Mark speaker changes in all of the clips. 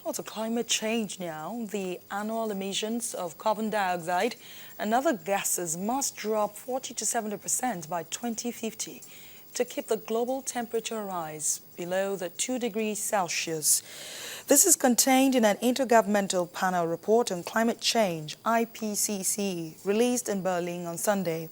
Speaker 1: Well, to climate change now, the annual emissions of carbon dioxide and other gases must drop 40 to 70% by 2050 to keep the global temperature rise below the 2 degrees Celsius. This is contained in an Intergovernmental Panel report on climate change, IPCC, released in Berlin on Sunday.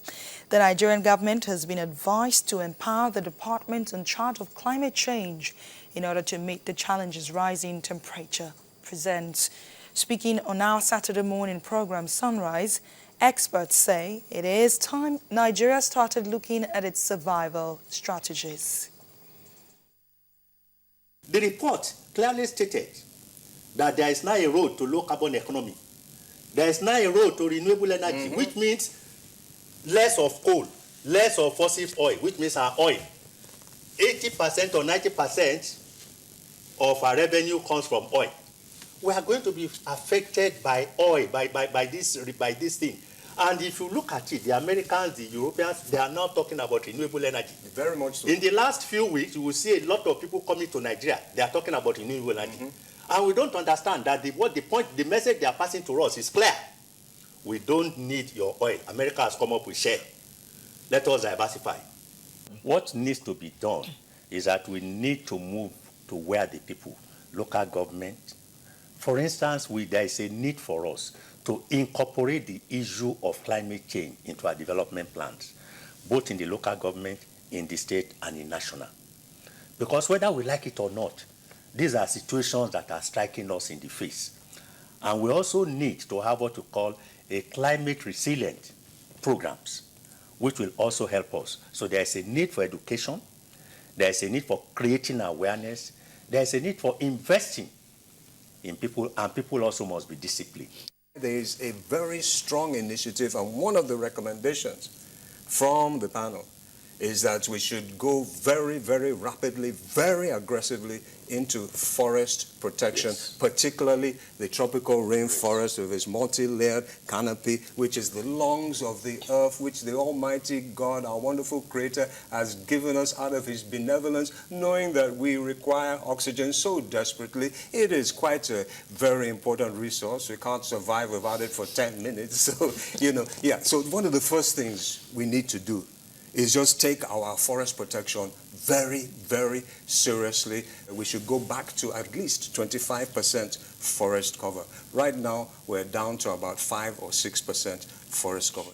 Speaker 1: The Nigerian government has been advised to empower the department in charge of climate change in order to meet the challenges rising temperature presents. Speaking on our Saturday morning program, Sunrise, experts say it is time Nigeria started looking at its survival strategies.
Speaker 2: The report clearly stated that there is now a road to low carbon economy. There is now a road to renewable energy, which means less of coal, less of fossil oil, which means our oil. 80% or 90% of our revenue comes from oil. We are going to be affected by oil, by this thing. And if you look at it, the Americans, the Europeans, they are now talking about renewable energy.
Speaker 3: Very much so.
Speaker 2: In the last few weeks, you will see a lot of people coming to Nigeria. They are talking about renewable energy. And we don't understand that the message they are passing to us is clear. We don't need your oil. America has come up with shale. Let us diversify. What needs to be done is that we need to move to where the people, local government. For instance, there is a need for us to incorporate the issue of climate change into our development plans, both in the local government, in the state, and in national. Because whether we like it or not, these are situations that are striking us in the face. And we also need to have what we call a climate resilient programs, which will also help us. So there is a need for education, there is a need for creating awareness, there is a need for investing in people, and people also must be disciplined.
Speaker 3: There is a very strong initiative, and one of the recommendations from the panel is that we should go very, very rapidly, very aggressively into forest protection, particularly the tropical rainforest with its multi-layered canopy, which is the lungs of the earth, which the Almighty God, our wonderful Creator, has given us out of His benevolence, knowing that we require oxygen so desperately. It is quite a very important resource. We can't survive without it for 10 minutes. So, so one of the first things we need to do is just take our forest protection very, very seriously. We should go back to at least 25% forest cover. Right now, we're down to about 5 or 6% forest cover.